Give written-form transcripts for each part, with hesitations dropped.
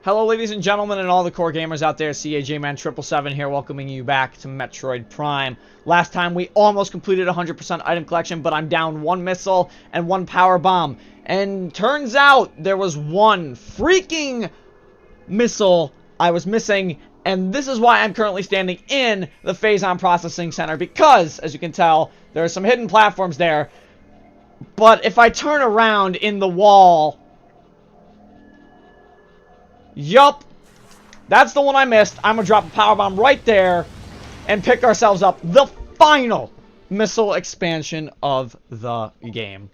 Hello, ladies and gentlemen, and all the core gamers out there. CAJman777 here, welcoming you back to Metroid Prime. Last time, we almost completed 100% item collection, but I'm down one missile and one power bomb. And turns out, there was one freaking missile I was missing, and this is why I'm currently standing in the Phazon Processing Center, because, as you can tell, there are some hidden platforms there. But if I turn around in the wall... Yup. That's the one I missed. I'm gonna drop a power bomb right there and pick ourselves up the final missile expansion of the game.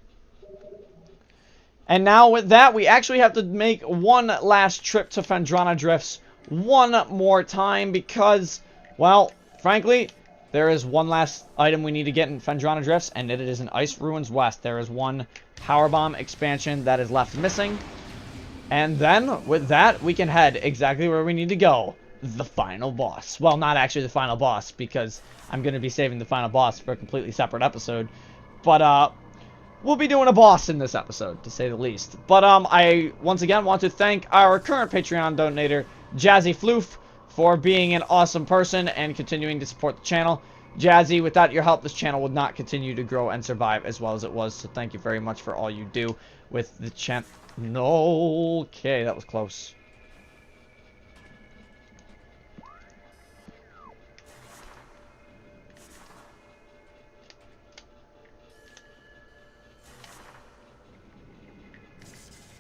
And now with that, we actually have to make one last trip to Phendrana Drifts one more time because, well, frankly, there is one last item we need to get in Phendrana Drifts, and it is in Ice Ruins West. There is one power bomb expansion that is left missing. And then, with that, we can head exactly where we need to go. The final boss. Well, not actually the final boss, because I'm going to be saving the final boss for a completely separate episode. But, we'll be doing a boss in this episode, to say the least. But, I, once again, want to thank our current Patreon donator, Jazzy Floof, for being an awesome person and continuing to support the channel. Jazzy, without your help, this channel would not continue to grow and survive as well as it was. So thank you very much for all you do with the channel. No, okay, that was close.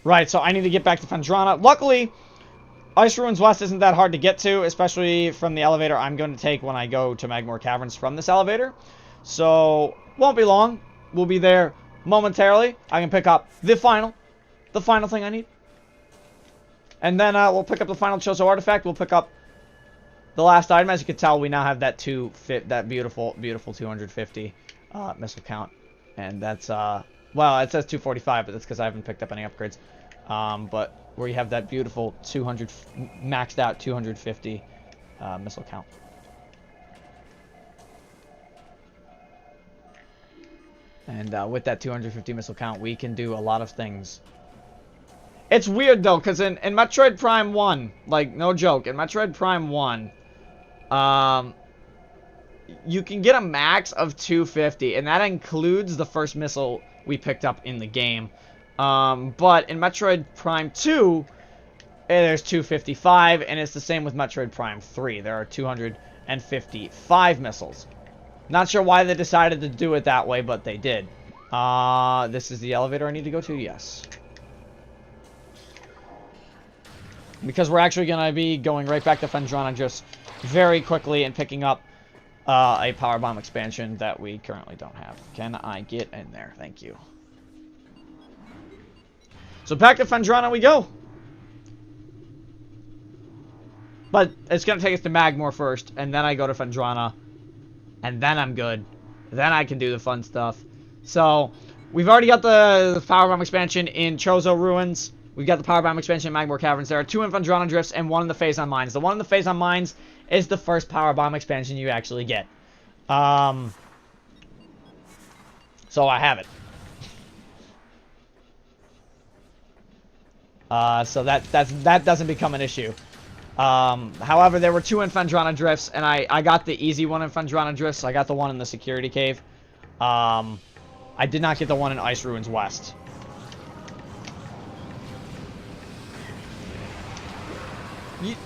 Right, so I need to get back to Phendrana. Luckily, Ice Ruins West isn't that hard to get to, especially from the elevator I'm going to take when I go to Magmoor Caverns from this elevator. So, won't be long. We'll be there momentarily. I can pick up the final thing I need. And then we'll pick up the final Chozo artifact. We'll pick up the last item. As you can tell, we now have that beautiful 250 missile count. And that's, well, it says 245, but that's because I haven't picked up any upgrades. But where you have that beautiful maxed out 250 missile count. And with that 250 missile count, we can do a lot of things. It's weird, though, because in Metroid Prime 1, like, no joke, in Metroid Prime 1, you can get a max of 250, and that includes the first missile we picked up in the game. But in Metroid Prime 2, there's 255, and it's the same with Metroid Prime 3. There are 255 missiles. Not sure why they decided to do it that way, but they did. This is the elevator I need to go to? Yes. Because we're actually going to be going right back to Phendrana just very quickly and picking up a power bomb expansion that we currently don't have. Can I get in there? Thank you. So back to Phendrana we go. But it's going to take us to Magmoor first, and then I go to Phendrana, and then I'm good. Then I can do the fun stuff. So, we've already got the power bomb expansion in Chozo Ruins. We've got the power bomb expansion in Magmoor Caverns. There are 2 in Phendrana Drifts and 1 in the Phazon Mines. The one in the Phazon Mines is the first power bomb expansion you actually get. So I have it. So that doesn't become an issue. However, there were 2 in Phendrana Drifts, and I got the easy one in Phendrana Drifts. I got the one in the security cave. I did not get the one in Ice Ruins West.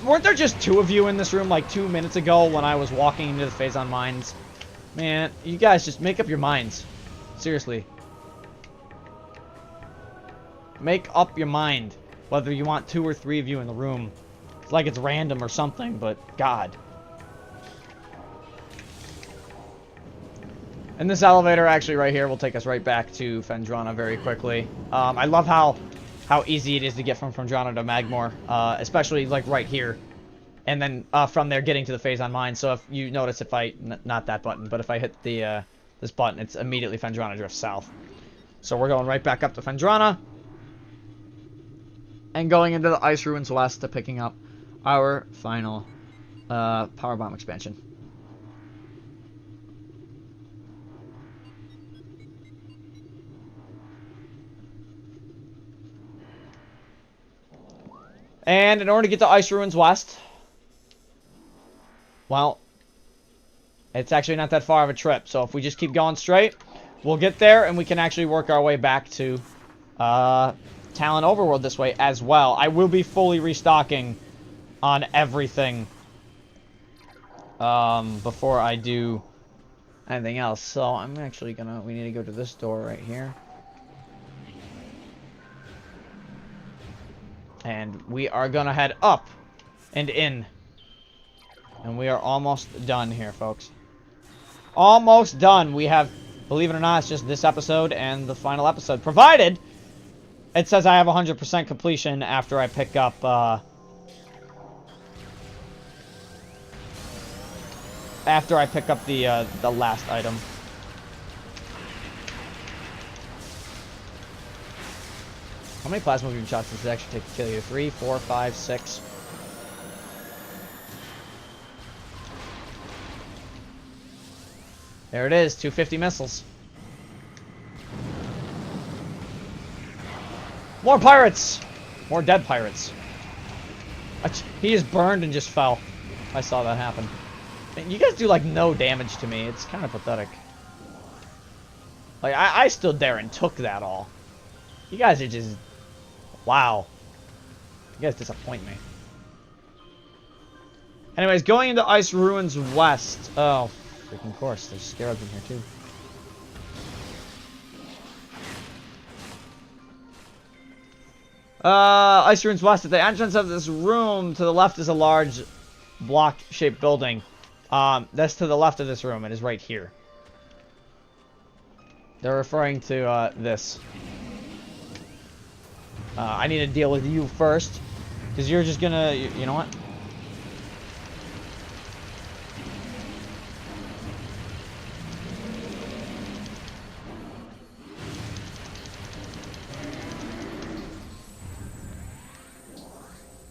Weren't there just 2 of you in this room like 2 minutes ago when I was walking into the Phazon Mines? Man, you guys just make up your minds. Seriously. Make up your mind. Whether you want 2 or 3 of you in the room. It's like it's random or something, but God. And this elevator actually right here will take us right back to Phendrana very quickly. I love how easy it is to get from Phendrana to Magmoor, especially like right here. And then from there getting to the Phazon Mine. So if you notice, if I, not that button, but if I hit the this button, it's immediately Phendrana Drift South. So we're going right back up to Phendrana. And going into the Ice Ruins West to picking up our final power bomb expansion. And in order to get to Ice Ruins West, well, it's actually not that far of a trip. So if we just keep going straight, we'll get there, and we can actually work our way back to Talon Overworld this way as well. I will be fully restocking on everything before I do anything else. So I'm actually gonna... We need to go to this door right here. And we are gonna head up and in. And we are almost done here, folks. Almost done. We have, believe it or not, it's just this episode and the final episode. Provided it says I have 100% completion after I pick up, the last item. How many plasma beam shots does it actually take to kill you? 3, 4, 5, 6. There it is, 250 missiles. More pirates! More dead pirates. He just burned and just fell. I saw that happen. Man, you guys do, like, no damage to me. It's kind of pathetic. Like, I stood there and took that all. You guys are just... Wow. You guys disappoint me. Anyways, going into Ice Ruins West. Oh, freaking course. There's scarabs in here, too. Ice Ruins West. At the entrance of this room, to the left is a large block-shaped building. That's to the left of this room. It is right here. They're referring to, this. I need to deal with you first. Because you're just gonna... You know what?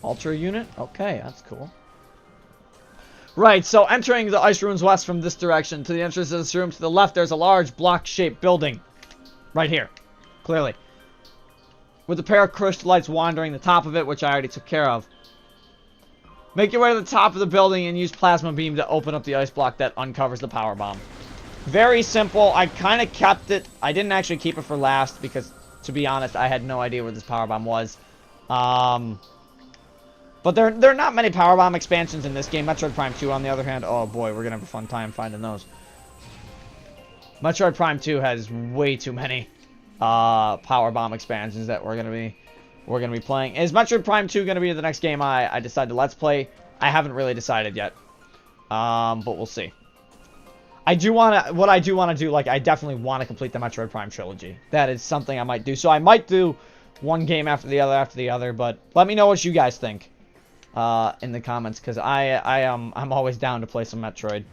Ultra unit? Okay, that's cool. Right, so entering the Ice Ruins West from this direction, to the entrance of this room, to the left, there's a large block-shaped building. Right here. Clearly. With a pair of crystal lights wandering the top of it, which I already took care of. Make your way to the top of the building and use plasma beam to open up the ice block that uncovers the power bomb. Very simple. I kind of kept it. I didn't actually keep it for last because, to be honest, I had no idea where this power bomb was. But there are not many power bomb expansions in this game. Metroid Prime 2, on the other hand, oh boy, we're gonna have a fun time finding those. Metroid Prime 2 has way too many power bomb expansions that we're gonna be playing. Is Metroid Prime 2 gonna be the next game I decide to let's play? I haven't really decided yet. But we'll see. What I do want to do, like, I definitely want to complete the Metroid Prime trilogy. That is something I might do. So I might do one game after the other, but let me know what you guys think in the comments, because I'm always down to play some Metroid.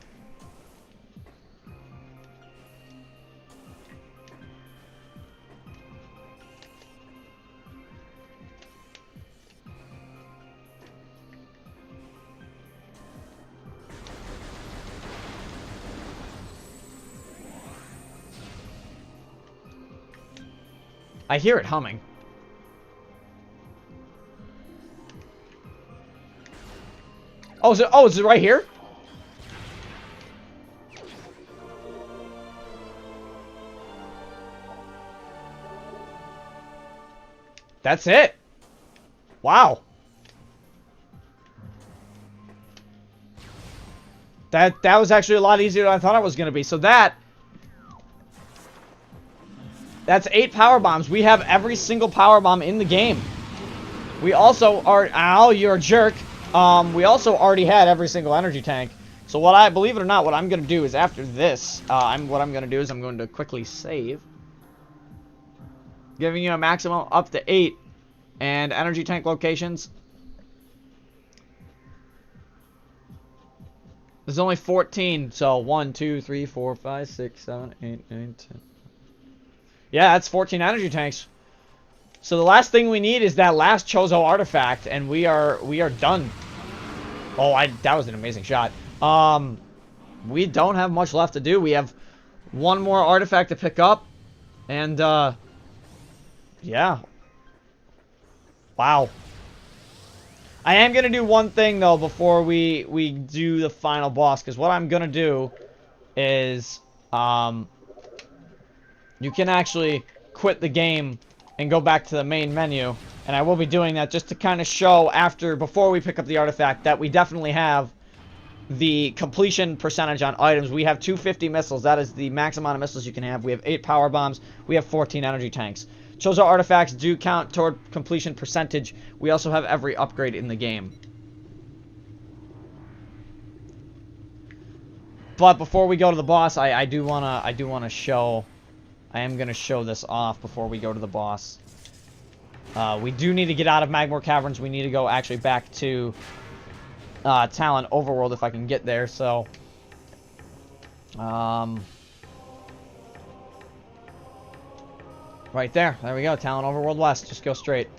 I hear it humming. Oh, is it right here? That's it. Wow. That was actually a lot easier than I thought it was going to be. So that's 8 power bombs. We have every single power bomb in the game. We also are... Ow, you're a jerk. We also already had every single energy tank. So believe it or not, what I'm going to do is after this, what I'm going to do is I'm going to quickly save. Giving you a maximum up to 8 and energy tank locations. There's only 14, so 1, 2, 3, 4, 5, 6, 7, 8, 9, 10. Yeah, that's 14 energy tanks. So the last thing we need is that last Chozo artifact, and we are done. Oh, that was an amazing shot. We don't have much left to do. We have one more artifact to pick up, and yeah. Wow. I am going to do one thing, though, before we do the final boss. Because what I'm going to do is, you can actually quit the game and go back to the main menu. And I will be doing that just to kind of show before we pick up the artifact, that we definitely have the completion percentage on items. We have 250 missiles. That is the max amount of missiles you can have. We have 8 power bombs. We have 14 energy tanks. Chozo artifacts do count toward completion percentage. We also have every upgrade in the game. But before we go to the boss, I do wanna show. I am gonna show this off before we go to the boss. We do need to get out of Magmore Caverns. We need to go actually back to Talon Overworld if I can get there. So, right there. There we go. Talon Overworld West. Just go straight.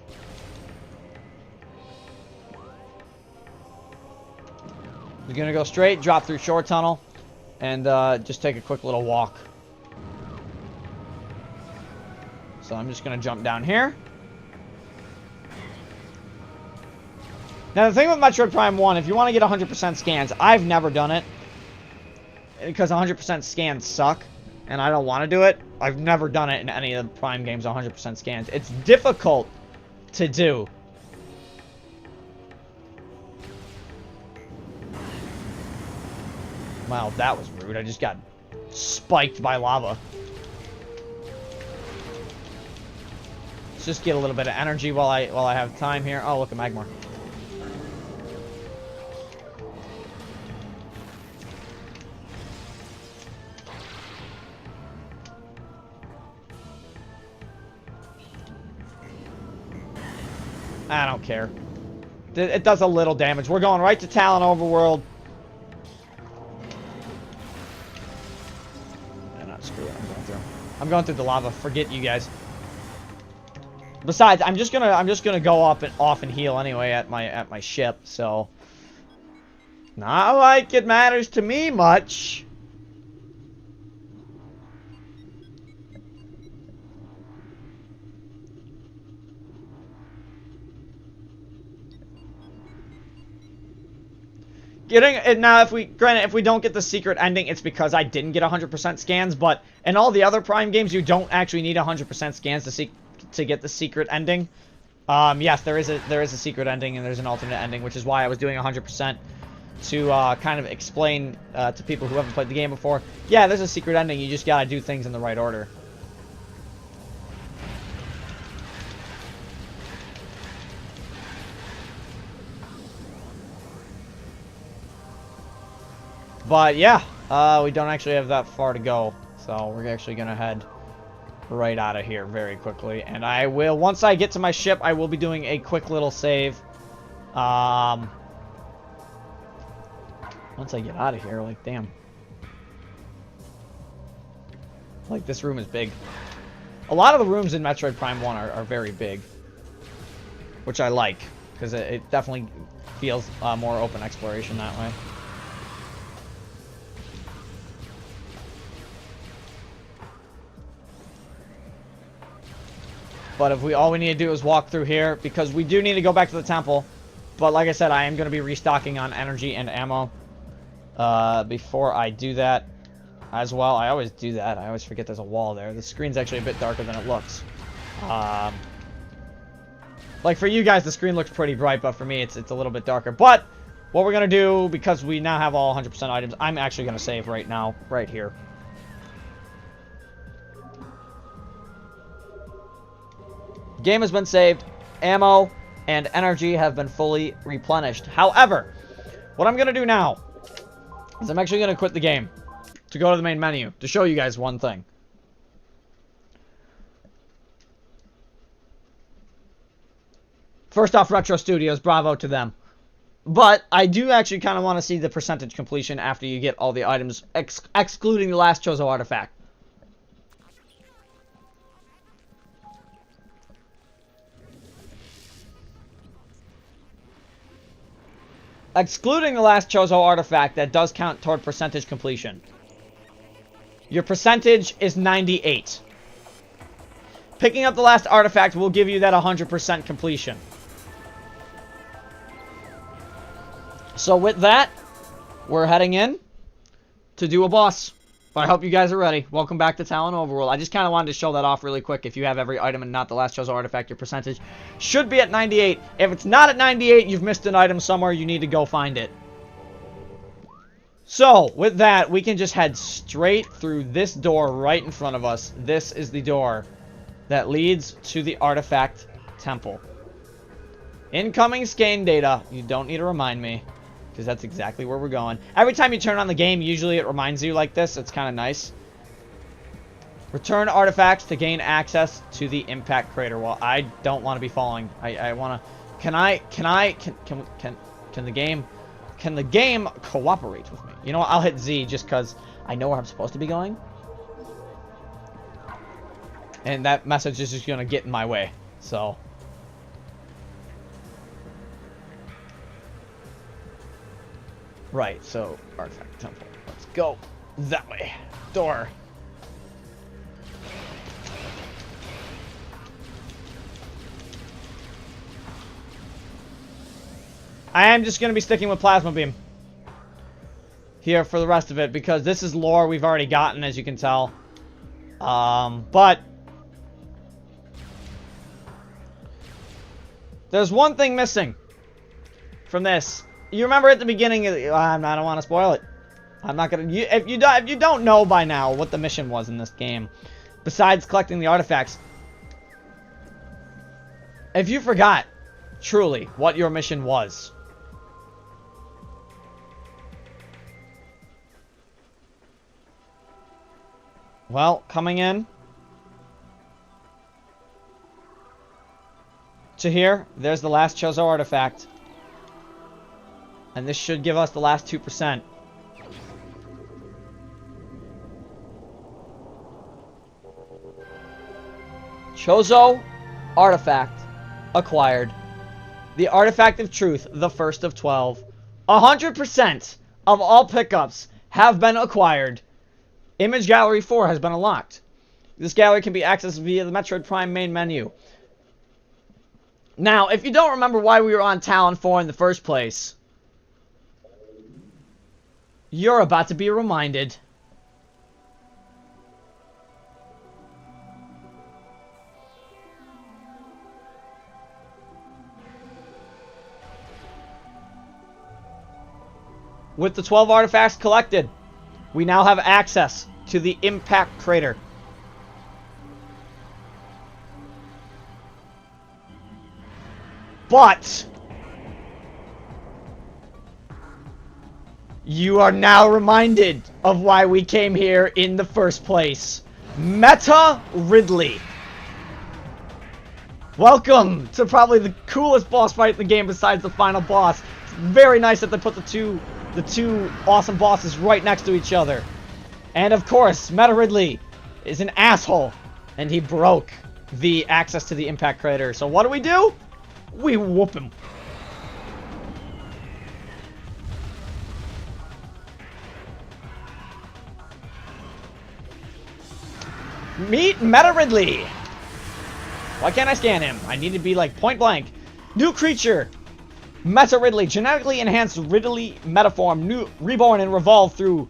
We're gonna go straight, drop through Shore Tunnel, and just take a quick little walk. So I'm just gonna jump down here. Now, the thing with Metroid Prime 1, if you want to get 100% scans, I've never done it. Because 100% scans suck, and I don't want to do it. I've never done it in any of the Prime games, 100% scans. It's difficult to do. Wow, that was rude. I just got spiked by lava. Let's just get a little bit of energy while I have time here. Oh, look at Magmore. I don't care. It does a little damage. We're going right to Talon Overworld. Screw it. I'm going through the lava. Forget you guys. Besides, I'm just gonna go up and off and heal anyway at my ship. So, not like it matters to me much. Now, if we don't get the secret ending, it's because I didn't get 100% scans. But in all the other Prime games, you don't actually need 100% scans to get the secret ending. Yes, there is a secret ending and there's an alternate ending, which is why I was doing 100% to kind of explain to people who haven't played the game before. Yeah, there's a secret ending. You just gotta do things in the right order. But yeah, we don't actually have that far to go, so we're actually gonna head right out of here very quickly. And I will, once I get to my ship, I will be doing a quick little save. Once I get out of here, like, damn. Like, this room is big. A lot of the rooms in Metroid Prime 1 are very big, which I like, because it definitely feels more open exploration that way. But if all we need to do is walk through here, because we do need to go back to the temple. But like I said, I am going to be restocking on energy and ammo before I do that as well. I always do that. I always forget there's a wall there. The screen's actually a bit darker than it looks. Like for you guys, the screen looks pretty bright, but for me, it's a little bit darker. But what we're going to do, because we now have all 100% items, I'm actually going to save right now, right here. Game has been saved, ammo and energy have been fully replenished. However, what I'm going to do now is I'm actually going to quit the game to go to the main menu to show you guys one thing. First off, Retro Studios, bravo to them. But I do actually kind of want to see the percentage completion after you get all the items, excluding the last Chozo artifact. Excluding the last Chozo artifact, that does count toward percentage completion. Your percentage is 98. Picking up the last artifact will give you that 100% completion. So with that, we're heading in to do a boss. But I hope you guys are ready. Welcome back to Talon Overworld. I just kind of wanted to show that off really quick. If you have every item and not the last chosen artifact, your percentage should be at 98. If it's not at 98, you've missed an item somewhere. You need to go find it. So, with that, we can just head straight through this door right in front of us. This is the door that leads to the artifact temple. Incoming scan data. You don't need to remind me, because that's exactly where we're going. Every time you turn on the game, usually it reminds you like this. It's kind of nice. Return artifacts to gain access to the impact crater. Well, I don't want to be falling. I want to... Can the game cooperate with me? You know what? I'll hit Z just because I know where I'm supposed to be going. And that message is just going to get in my way. So... Right, so, artifact temple. Let's go that way. Door. I am just going to be sticking with plasma beam here for the rest of it, because this is lore we've already gotten, as you can tell. But there's one thing missing from this. You remember at the beginning, I don't want to spoil it. I'm not going to... If you don't know by now what the mission was in this game, besides collecting the artifacts, if you forgot, truly, what your mission was, well, coming in to here, there's the last Chozo artifact. And this should give us the last 2%. Chozo artifact acquired. The artifact of truth, the first of 12. 100% of all pickups have been acquired. Image Gallery 4 has been unlocked. This gallery can be accessed via the Metroid Prime main menu. Now, if you don't remember why we were on Talon 4 in the first place, you're about to be reminded. With the 12 artifacts collected, we now have access to the impact crater. But you are now reminded of why we came here in the first place. Meta Ridley. Welcome to probably the coolest boss fight in the game besides the final boss. It's very nice that they put the two awesome bosses right next to each other. And of course, Meta Ridley is an asshole, and he broke the access to the impact crater. So what do? We whoop him. Meet Meta Ridley. Why can't I scan him? I need to be like point blank. New creature. Meta Ridley, genetically enhanced Ridley metaform, reborn and evolved through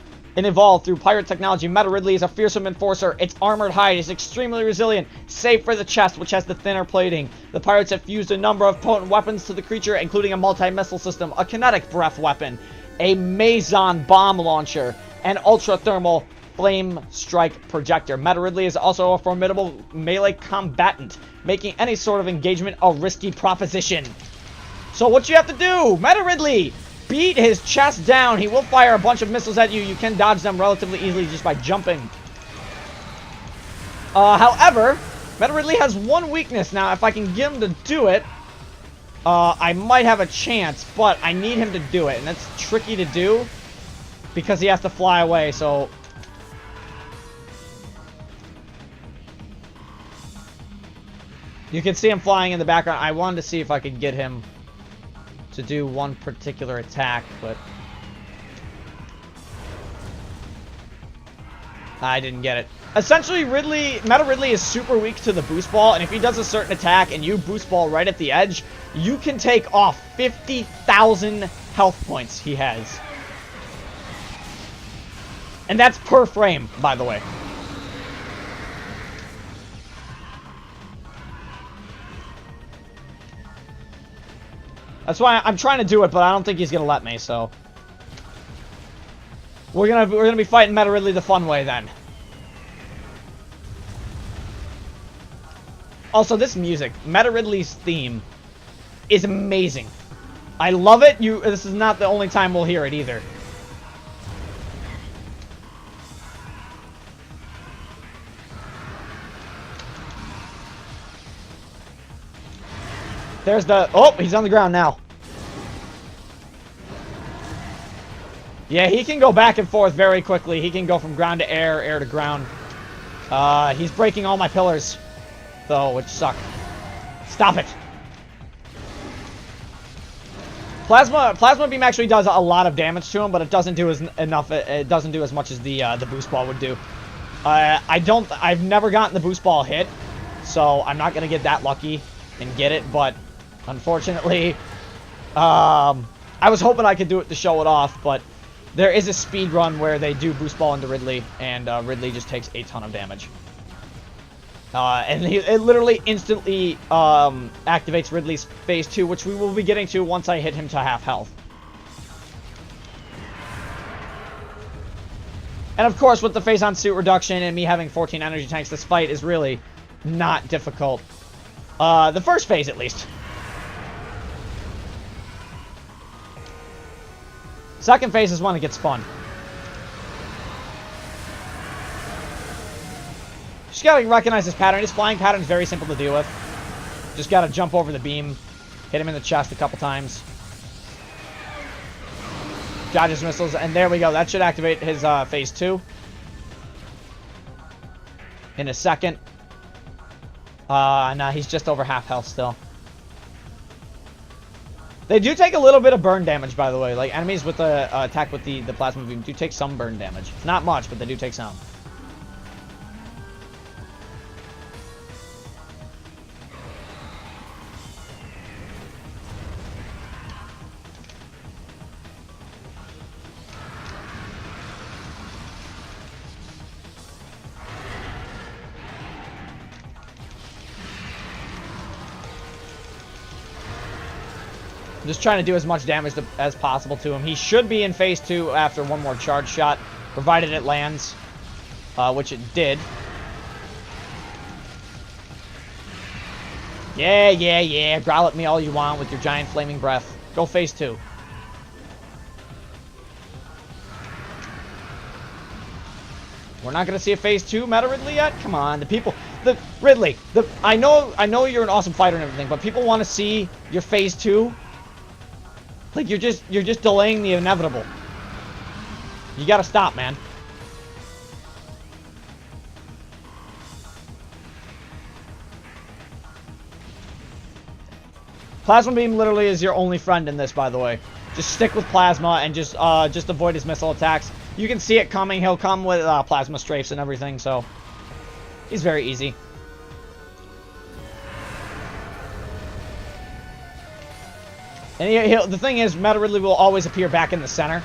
pirate technology. Meta Ridley is a fearsome enforcer. Its armored hide is extremely resilient, save for the chest, which has the thinner plating. The pirates have fused a number of potent weapons to the creature, including a multi-missile system, a kinetic breath weapon, a Mason bomb launcher, and ultra-thermal flame strike projector. Meta Ridley is also a formidable melee combatant, making any sort of engagement a risky proposition. So what you have to do, Meta Ridley, beat his chest down. He will fire a bunch of missiles at you. You can dodge them relatively easily just by jumping. However, Meta Ridley has one weakness. Now, if I can get him to do it, I might have a chance, but I need him to do it, and that's tricky to do because he has to fly away, so... You can see him flying in the background. I wanted to see if I could get him to do one particular attack, but I didn't get it. Essentially, Meta Ridley is super weak to the boost ball, and if he does a certain attack and you boost ball right at the edge, you can take off 50,000 health points he has. And that's per frame, by the way. That's why I'm trying to do it, but I don't think he's gonna let me, so. We're gonna be fighting Meta Ridley the fun way then. Also, this music, Meta Ridley's theme, is amazing. I love it. This is not the only time we'll hear it either. There's the... Oh, he's on the ground now. Yeah, he can go back and forth very quickly. He can go from ground to air, air to ground. He's breaking all my pillars, though, which suck. Stop it. Plasma beam actually does a lot of damage to him, but it doesn't do enough. It doesn't do as much as the boost ball would do. I've never gotten the boost ball hit, so I'm not gonna get that lucky and get it. But unfortunately, I was hoping I could do it to show it off, but there is a speed run where they do boost ball into Ridley, and Ridley just takes a ton of damage. And it literally instantly activates Ridley's Phase 2, which we will be getting to once I hit him to half health. And of course, with the phase-on suit reduction and me having 14 energy tanks, this fight is really not difficult. The first phase, at least. Second phase is when it gets fun. Just gotta recognize his pattern. His flying pattern is very simple to deal with. Just gotta jump over the beam, hit him in the chest a couple times. Dodges missiles, and there we go. That should activate his phase 2 in a second. Nah, he's just over half health still. They do take a little bit of burn damage, by the way. Like, enemies with the attack with the plasma beam do take some burn damage. Not much, but they do take some. Just trying to do as much damage as possible to him. He should be in phase 2 after one more charge shot, provided it lands, which it did. Yeah. Growl at me all you want with your giant flaming breath. Go phase 2. We're not going to see a phase 2 Meta Ridley yet? Come on, Ridley, I know you're an awesome fighter and everything, but people want to see your phase 2. Like, you're just delaying the inevitable. You gotta stop, man. Plasma beam literally is your only friend in this, by the way. Just stick with plasma and just avoid his missile attacks. You can see it coming. He'll come with plasma strafes and everything, so he's very easy. And the thing is, Meta Ridley will always appear back in the center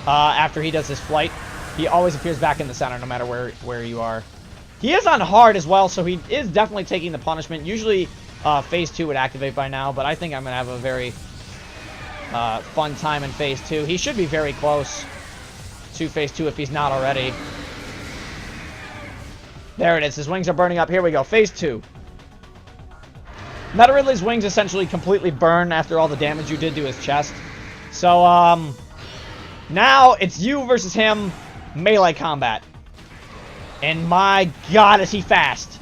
after he does his flight. He always appears back in the center no matter where you are. He is on hard as well, so he is definitely taking the punishment. Usually phase 2 would activate by now, but I think I'm going to have a very fun time in phase 2. He should be very close to phase 2 if he's not already. There it is. His wings are burning up. Here we go. Phase 2. Meta Ridley's wings essentially completely burn after all the damage you did to his chest. So, now it's you versus him, melee combat. And my god, is he fast.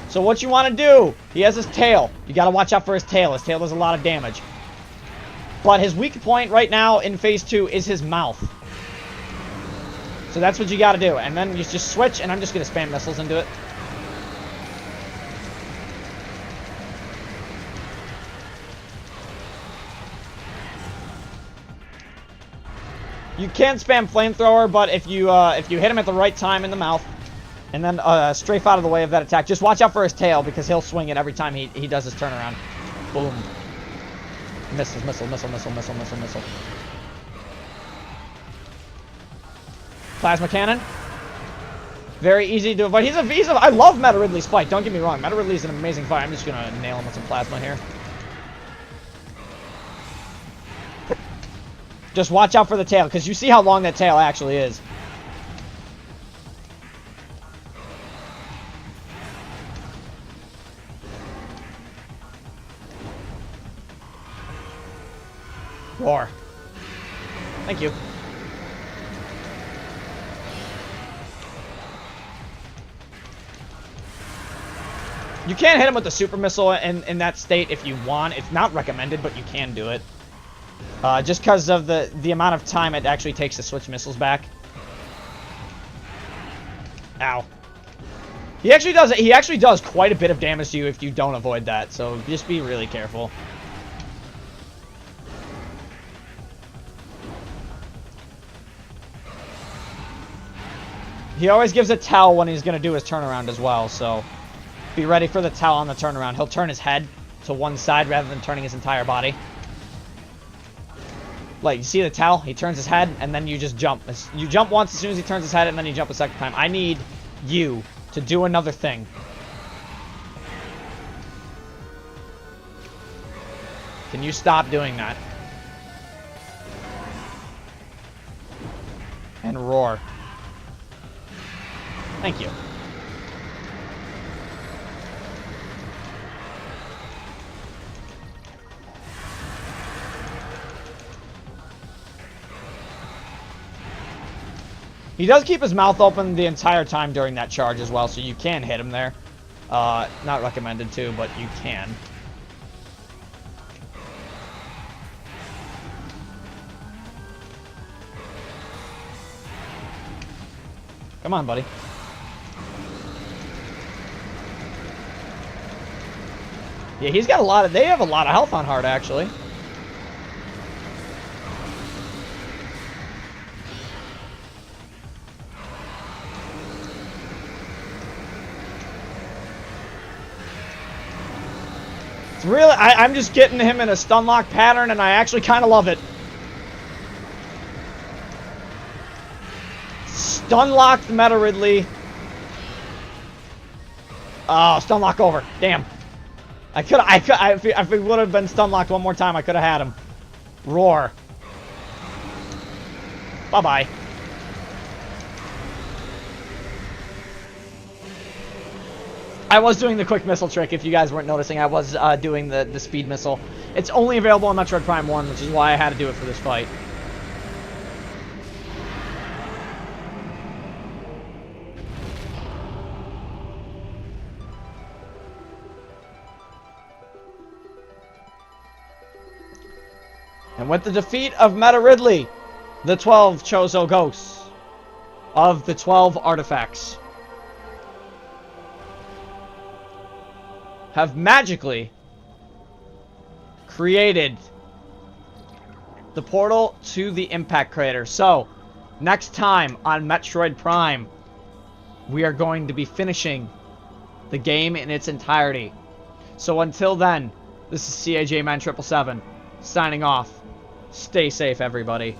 So what you want to do, he has his tail. You got to watch out for his tail. His tail does a lot of damage. But his weak point right now in phase 2 is his mouth. So that's what you got to do. And then you just switch, and I'm just going to spam missiles into it. You can spam flamethrower, but if you hit him at the right time in the mouth, and then strafe out of the way of that attack, just watch out for his tail because he'll swing it every time he does his turnaround. Boom. Missiles, missile, missile, missile, missile, missile, missile. Plasma cannon. Very easy to avoid. I love Meta Ridley's fight. Don't get me wrong. Meta Ridley's an amazing fight. I'm just gonna nail him with some plasma here. Just watch out for the tail, because you see how long that tail actually is. Roar. Thank you. You can hit him with the super missile in that state if you want. It's not recommended, but you can do it. Just because of the amount of time it actually takes to switch missiles back. Ow. He actually does quite a bit of damage to you if you don't avoid that, so just be really careful. He always gives a towel when he's going to do his turnaround as well, so be ready for the towel on the turnaround. He'll turn his head to one side rather than turning his entire body. Like, you see the towel? He turns his head, and then you just jump. You jump once as soon as he turns his head, and then you jump a second time. I need you to do another thing. Can you stop doing that? And roar. Thank you. He does keep his mouth open the entire time during that charge as well, so you can hit him there. Not recommended to, but you can. Come on, buddy. Yeah, he's got a lot of... They have a lot of health on hard, actually. It's really... I'm just getting him in a stun lock pattern, and I actually kind of love it. Stun locked Meta Ridley. Oh, stun lock over. Damn. If it would have been stun locked one more time, I could have had him. Roar. Bye-bye. I was doing the quick missile trick, if you guys weren't noticing. I was doing the speed missile. It's only available on Metroid Prime 1, which is why I had to do it for this fight. And with the defeat of Meta Ridley, the 12 Chozo Ghosts of the 12 artifacts have magically created the portal to the impact crater. So, next time on Metroid Prime, we are going to be finishing the game in its entirety. So until then, this is CAJ Man 777 signing off. Stay safe, everybody.